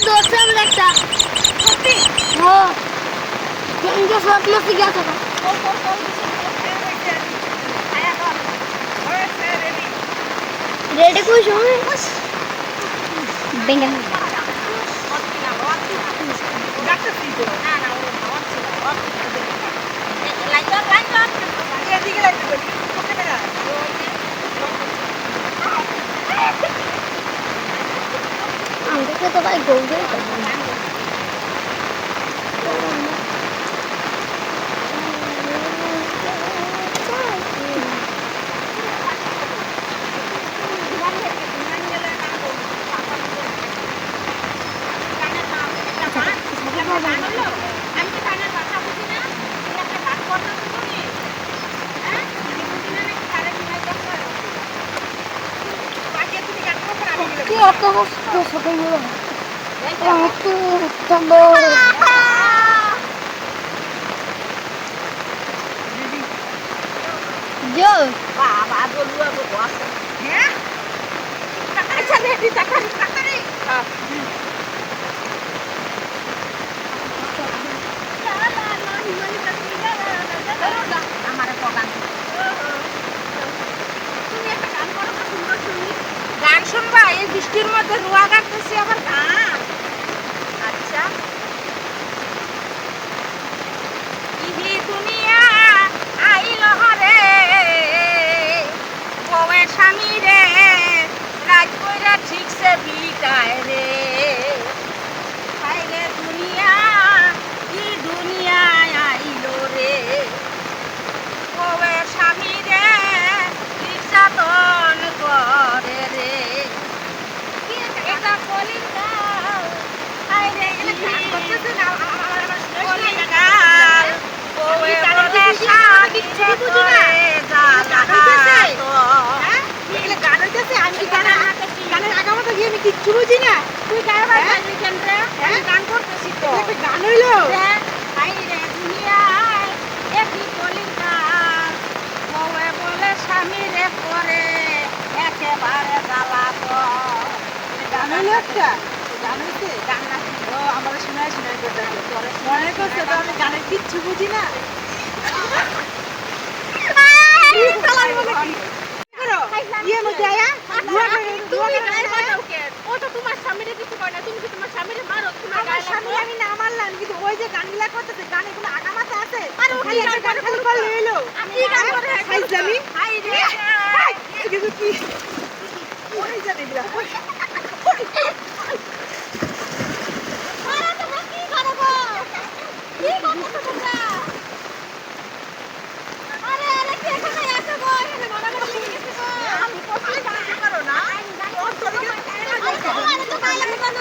ধরছে আমরা একটা সত্যি ও তিনটে শট মারতে গেছে রেডি কই সময় বেঙ্গল আমাকে তো ভাই গোল দিয়ে Aku harus sampai dulu. Aku tambah. Jo. Baba, dulu aku puasa. Ya? Aja deh ditakari. গান শুনবা এই বৃষ্টির মধ্যে রোয়া কাটতেছি আবার গান আচ্ছা ইহি দুনিয়া আইল হরে বউয়ে স্বামী রে রাত কইরা ঠিকছে বিকায় রে হায়রে দুনিয়া কি দুনিয়ায় আইল রে বউয়ে স্বামী রে নির্যাতন করে রে এটা কলিকাল হায়রে কলিকাল বউয়ে বলে স্বামী রে করে গানের আগামাতে গিয়ে আমি কিচ্ছু বুঝি না তুই গায়ে কেন রে গান করতেছি তো গান হইলো হায়রে দুনিয়ায় একই কলিকাল বউয়ে বলে স্বামী রে করে একেবারে জ্বালা তো গান হইলো একটা গান হইছে গান না ও আমার শোনায় করতে মনে করছে তো আমি গানের কিচ্ছু বুঝি না তোমার স্বামীরে কিছু করে না তুমি কি তোমার স্বামীরে মারো তোমার স্বামী আমি না মারলাম কিন্তু ওই যে গানগুলা করতেছে গানে কোনো আগামাতে আছে আরে ও কি গান খালি বলে এলো আমি গান করে খাইছামি হাই রে কিছু কি ওই জানে দিলা আরে তোমরা কি করো গো কি করতেছো তোমরা আরে কি এখানে আছে গো এখানে মারামারি লেগে গেছে গো আমি কষ্ট গান করো না ও তোর কি আরে তো গায়ে লাগে কেন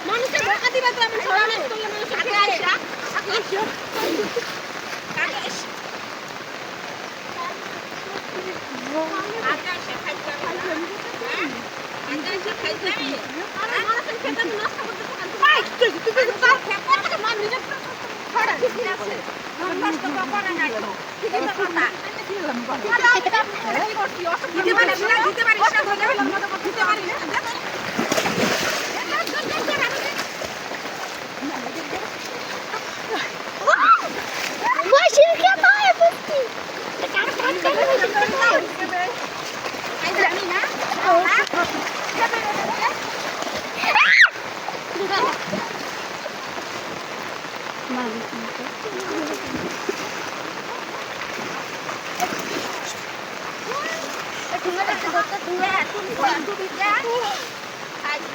মানুষের বোকা দিবা তো আমি সরানোর করলে মানুষ আগে আইসা নষ্ট করে নাই তো ঠিক আছে কথা দিতে পারিস না দিতে পারিস না ধরে ফেলার মতো দিতে পারিস না Başını kapağına bastı.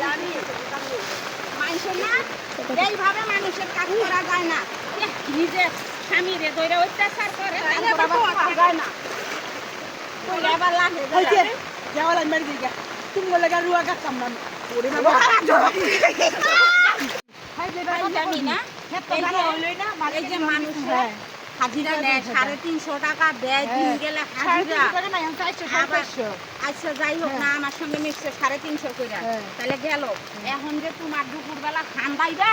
জানি না এইভাবে মানুষের কাজ করা যায় না নিজে স্বামীরে ধরে অত্যাচার করে যায় না আবার লাগে যাওয়ার মেরে দিকে তুমি বলে গা রুয়া গাছ কামড়ান ওরে বাবা জানি না এই যে মানুষ হাজিরা দেয় 350 টাকা দেয় দিন গেলে হাজিরা আচ্ছা যাই হোক না আমার সঙ্গে মিশছে 350 করে তাহলে গেল এখন যে তোমার দুপুরবেলা খান বাইবা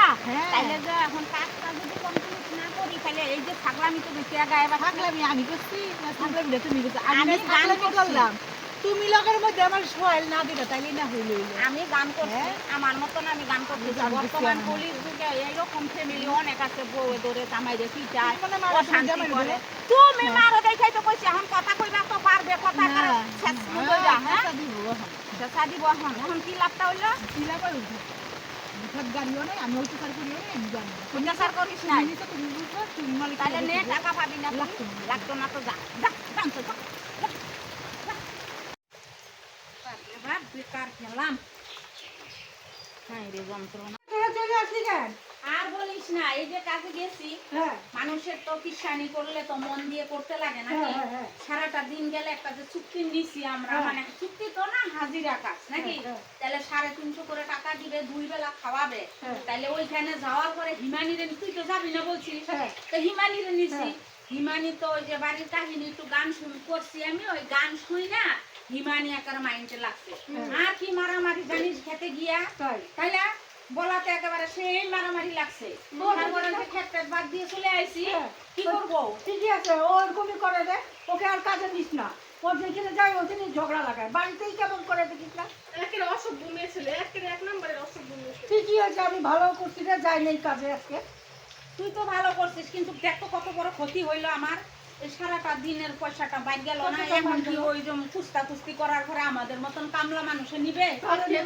তাহলে যে এখন কাজটা যদি কমপ্লিট না করি তাহলে এই যে ছাগলামি তো বেশি গায়ে বা থাকলামি আমি করছি না থাকলামি তুমি করছো আমি গান করলাম তুমি লগের মধ্যে আমার সোয়াল না দিলে তাইলে না হইল আমি গান করছি আমার মতন আমি গান করছি বর্তমান পুলিশ যুগে এইরকম ফ্যামিলি অনেক আছে বউ ধরে জামাই রে পিটায় তুমি মারো দেখাই তো কইছি এখন কথা কইবা তো পারবে কথা করে শেষ কইরা হ্যাঁ শেষা দিব এখন কি লাভটা হইলো কি লাভ হইল সব গাড়িও নাই আমি ওইটা সার করি আমি জানি অত্যাচার করিস নাই তুমি বুঝছো তুমি মালিক তাহলে নে টাকা পাবি না লাগতো না তো যা যা জানতো যা এবার বেকার খেলাম হ্যাঁ রে যন্ত্রণা চলে আসলি কেন আর বলিস না এই যে কাজে গেছি মানুষের তো কিষানি করলে তো মন দিয়ে করতে লাগে নাকি সারাটা দিন গেলে একটা যে চুক্তি নিছি আমরা মানে চুক্তি তো না হাজিরা কাজ নাকি তাহলে 350 করে টাকা দিবে 2 বেলা খাওয়াবে তাহলে ওইখানে যাওয়ার পরে হিমানিরে তুই তো যাবি না বলছিস তো হিমানিরে নিছি হিমানি তো ওই যে বাড়ির কাহিনী একটু গান শুন করছি আমি ওই গান শুই না হিমানি একার মাইন্ডে লাগছে আর কি মারামারি জানিস খেতে গিয়া তাইলে বলাতে একেবারে সেই মারামারি লাগছে তারপরে যে খেতে বাদ দিয়ে চলে আইছি কি করবো ঠিকই আছে ও এরকমই করে দে ওকে আর কাজে নিস না ও যেখানে যায় ওখানে ঝগড়া লাগায় বাড়িতেই কেমন করে দেখিস না একের অসভ্য মেয়ে ছেলে একের 1 নম্বরের অসভ্য মেয়ে ছেলে ঠিকই আছে আমি ভালো করছি না যাই নেই কাজে আজকে তুই তো ভালো করছিস কিন্তু দেখো কত বড় ক্ষতি হইলো আমার এই সারাটা দিনের পয়সাটা বাইর গেল না এখন কি ওই যে কুস্তা কুস্তি করার পরে আমাদের মতন কামলা মানুষে নিবে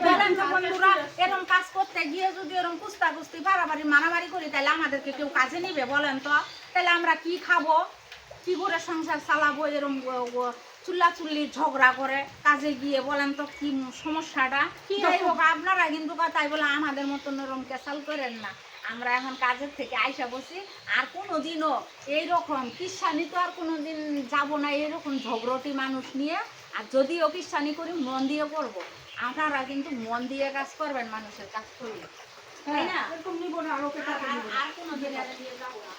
বলেন তো বন্ধুরা এরকম কাজ করতে গিয়ে যদি এরকম কুস্তা কুস্তি বাড়াবাড়ি মারামারি করি তাহলে আমাদেরকে কেউ কাজে নিবে বলেন তো তাহলে আমরা কি খাবো কি করে সংসার চালাবো এরকম চুল্লি ঝগড়া করে কাজে গিয়ে বলেন তো কি সমস্যাটা কি হোক আপনারা কিন্তু তাই বলে আমাদের মতন এরকম কেসাল করেন না আমরা এখন কাজের থেকে আইসা বসি আর কোনোদিনও এইরকম কিস্সানি তো আর কোনোদিন যাবো না এরকম ঝগড়টি মানুষ নিয়ে আর যদিও কিস্সানি করি মন দিয়ে করবো আপনারা কিন্তু মন দিয়ে কাজ করবেন মানুষের কাজ করলে তাই না এরকম নিব না আর ওকে আর কোনোদিন দিয়ে যাবো না